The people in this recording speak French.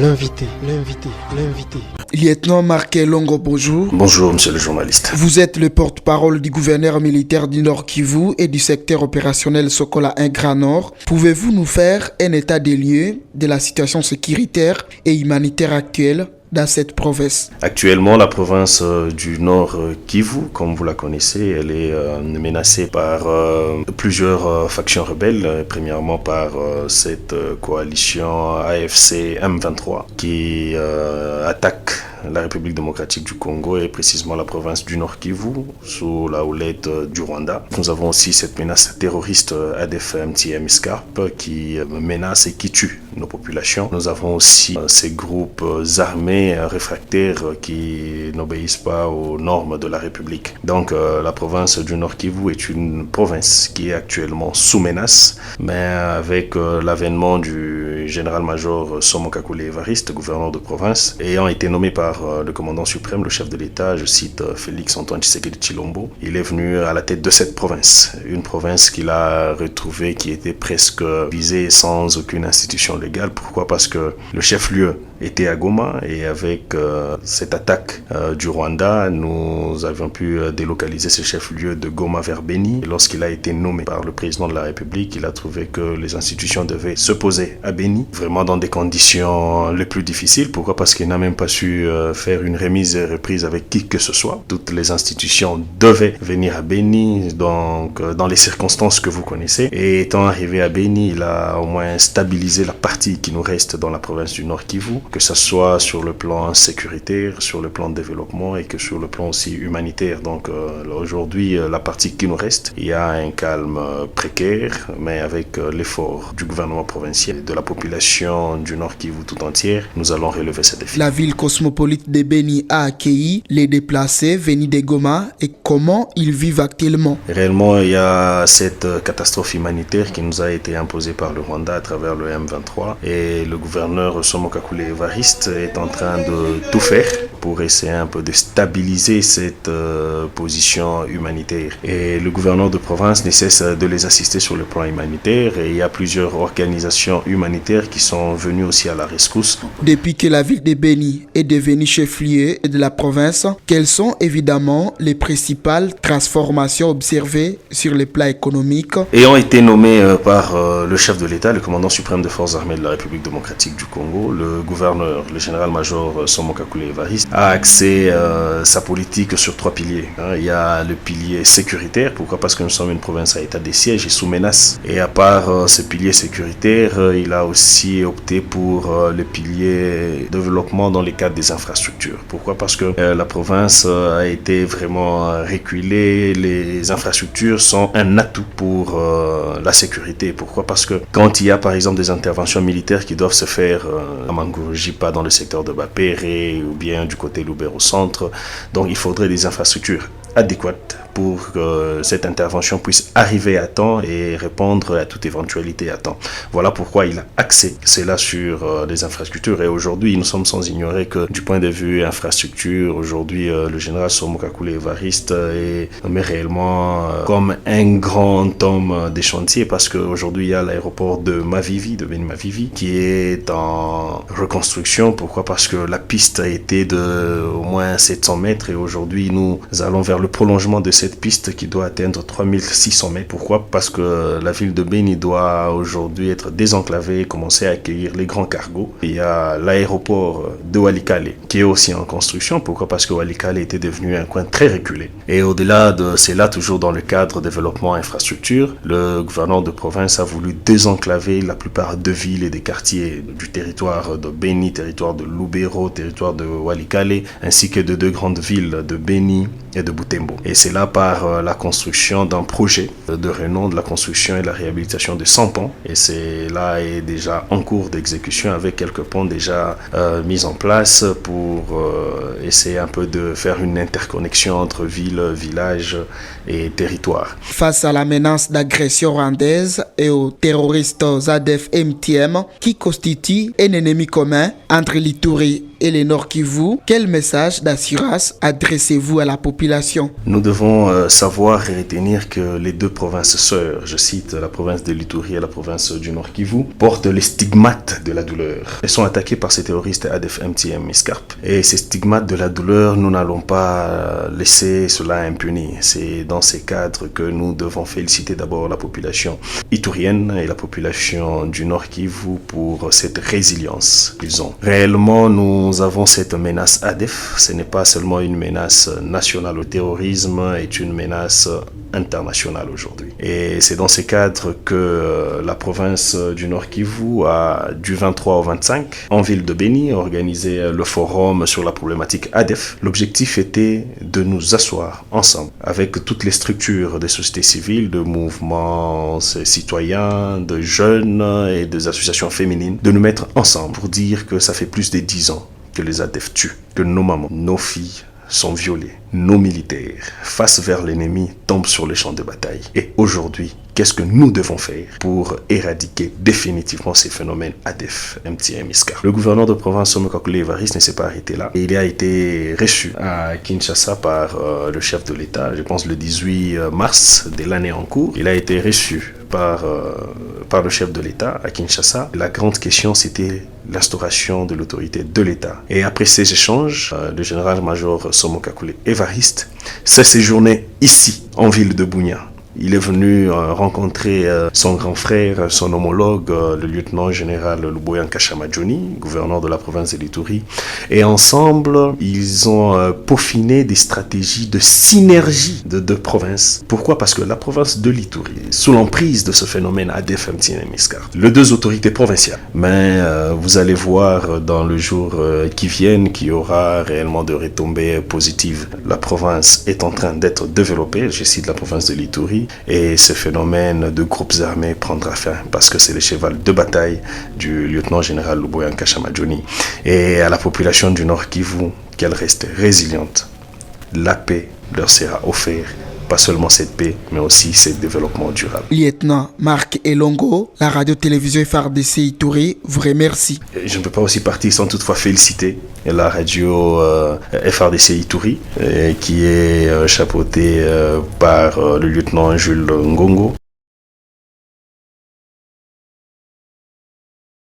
L'invité. Lieutenant Marquet Longo, bonjour. Bonjour, monsieur le journaliste. Vous êtes le porte-parole du gouverneur militaire du Nord Kivu et du secteur opérationnel Sokola 1 Grand Nord. Pouvez-vous nous faire un état des lieux de la situation sécuritaire et humanitaire actuelle dans cette province? Actuellement, la province du Nord Kivu, comme vous la connaissez, elle est menacée par plusieurs factions rebelles. Premièrement par cette coalition AFC M23 qui attaque la République démocratique du Congo et précisément la province du Nord Kivu sous la houlette du Rwanda. Nous avons aussi cette menace terroriste ADF MTM SCARP qui menace et qui tue nos populations. Nous avons aussi ces groupes armés réfractaires qui n'obéissent pas aux normes de la République. Donc la province du Nord Kivu est une province qui est actuellement sous menace, mais avec l'avènement du général-major Somo Kakule Evariste, gouverneur de province, ayant été nommé par le commandant suprême, le chef de l'État, je cite Félix Antoine Tshisekedi Tshilombo. Il est venu à la tête de cette province, une province qu'il a retrouvée qui était presque visée sans aucune institution légale. Pourquoi? Parce que le chef-lieu était à Goma et avec cette attaque du Rwanda, nous avions pu délocaliser ce chef-lieu de Goma vers Beni. Lorsqu'il a été nommé par le président de la République, il a trouvé que les institutions devaient se poser à Beni, vraiment dans des conditions les plus difficiles. Pourquoi? Parce qu'il n'a même pas su faire une remise et reprise avec qui que ce soit. Toutes les institutions devaient venir à Beni, donc dans les circonstances que vous connaissez. Et étant arrivé à Beni, il a au moins stabilisé la partie qui nous reste dans la province du Nord Kivu, que ce soit sur le plan sécuritaire, sur le plan de développement et que sur le plan aussi humanitaire. Donc aujourd'hui, la partie qui nous reste, il y a un calme précaire, mais avec l'effort du gouvernement provincial et de la population du Nord Kivu tout entière, nous allons relever ce défi. La ville cosmopolite de Beni a accueilli les déplacés venus de Goma et comment ils vivent actuellement? Réellement, il y a cette catastrophe humanitaire qui nous a été imposée par le Rwanda à travers le M23 et le gouverneur Somo Kakule Evariste est en train de tout faire pour essayer un peu de stabiliser cette position humanitaire. Et le gouverneur de province ne cesse de les assister sur le plan humanitaire et il y a plusieurs organisations humanitaires qui sont venues aussi à la rescousse. Depuis que la ville de Beni est devenue chef-lieu de la province, quelles sont évidemment les principales transformations observées sur le plan économique? Ayant été nommé par le chef de l'État, le commandant suprême des forces armées de la République démocratique du Congo, le gouverneur, le général-major Somo Kakule Evariste, a axé sa politique sur 3 piliers. Il y a le pilier sécuritaire. Pourquoi? Parce que nous sommes une province à état de siège et sous menace. Et à part ce pilier sécuritaire, il a aussi opté pour le pilier développement dans les cadres des infrastructures. Pourquoi? Parce que la province a été vraiment reculée. Les infrastructures sont un atout pour la sécurité. Pourquoi? Parce que quand il y a par exemple des interventions militaires qui doivent se faire à Mangourjipa dans le secteur de Bapéré ou bien du côté Lubero Centre, donc il faudrait des infrastructures adéquates pour que cette intervention puisse arriver à temps et répondre à toute éventualité à temps. Voilà pourquoi il a axé cela sur les infrastructures. Et aujourd'hui, nous sommes sans ignorer que du point de vue infrastructure, aujourd'hui, le général Somo Kakule Evariste est nommé réellement comme un grand homme des chantiers parce qu'aujourd'hui, il y a l'aéroport de Mavivi, de Beni Mavivi, qui est en reconstruction. Pourquoi? Parce que la piste a été de au moins 700 mètres et aujourd'hui, nous allons vers le prolongement de cette piste qui doit atteindre 3600 mètres. Pourquoi? Parce que la ville de Beni doit aujourd'hui être désenclavée et commencer à accueillir les grands cargos. Il y a l'aéroport de Walikale qui est aussi en construction. Pourquoi? Parce que Walikale était devenu un coin très reculé. Et au-delà de cela, toujours dans le cadre développement infrastructure, le gouverneur de province a voulu désenclaver la plupart de villes et des quartiers du territoire de Beni, territoire de Lubero, territoire de Walikale, ainsi que de 2 grandes villes de Beni et de Butembo. Et c'est là par la construction d'un projet de renom de la construction et de la réhabilitation de 100 ponts. Et c'est là est déjà en cours d'exécution avec quelques ponts déjà mis en place pour essayer un peu de faire une interconnexion entre villes, villages et territoires. Face à la menace d'agression rwandaise et aux terroristes ADF MTM qui constituent un ennemi commun entre l'Ituri et le Nord Kivu, quel message d'assurance adressez-vous à la population? Nous devons savoir et retenir que les deux provinces sœurs, je cite la province de l'Ituri et la province du Nord Kivu, portent les stigmates de la douleur. Elles sont attaquées par ces terroristes ADF, MTM et SCARP. Et ces stigmates de la douleur, nous n'allons pas laisser cela impuni. C'est dans ces cadres que nous devons féliciter d'abord la population iturienne et la population du Nord Kivu pour cette résilience qu'ils ont. Réellement, nous avons cette menace ADF. Ce n'est pas seulement une menace nationale. Le terrorisme est une menace internationale aujourd'hui. Et c'est dans ces cadres que la province du Nord Kivu a, du 23 au 25, en ville de Beni, organisé le forum sur la problématique ADF. L'objectif était de nous asseoir ensemble avec toutes les structures de société civile, de mouvements citoyens, de jeunes et des associations féminines, de nous mettre ensemble pour dire que ça fait plus de 10 ans que les ADF tuent, que nos mamans, nos filles sont violés. Nos militaires, face vers l'ennemi, tombent sur les champs de bataille. Et aujourd'hui, qu'est-ce que nous devons faire pour éradiquer définitivement ces phénomènes ADF, MTM et SCARP? Le gouverneur de province Somo Kakule Evariste ne s'est pas arrêté là. Il a été reçu à Kinshasa par le chef de l'État, je pense le 18 mars de l'année en cours. Il a été reçu par le chef de l'État à Kinshasa. La grande question, c'était l'instauration de l'autorité de l'État. Et après ces échanges, le général-major Somo Kakule Evariste s'est séjourné ici, en ville de Bunia. Il est venu rencontrer son grand frère, son homologue, le lieutenant-général Luboyan Kashamadjoni, gouverneur de la province de l'Ituri. Et ensemble, ils ont peaufiné des stratégies de synergie de deux provinces. Pourquoi? Parce que la province de l'Ituri, sous l'emprise de ce phénomène ADF, MTM et SCARP, les deux autorités provinciales. Mais vous allez voir dans le jour qui viennent qu'il y aura réellement de retombées positives. La province est en train d'être développée, je cite la province de l'Ituri, et ce phénomène de groupes armés prendra fin parce que c'est le cheval de bataille du lieutenant-général Luboyan Kashamadjoni. Et à la population du Nord Kivu, qu'elle reste résiliente. La paix leur sera offerte. Pas seulement cette paix, mais aussi ce développement durable. Lieutenant Marc Elongo, la radio-télévision FRDC Ituri vous remercie. Je ne peux pas aussi partir sans toutefois féliciter la radio FRDC Ituri, qui est chapeautée par le lieutenant Jules Ngongo.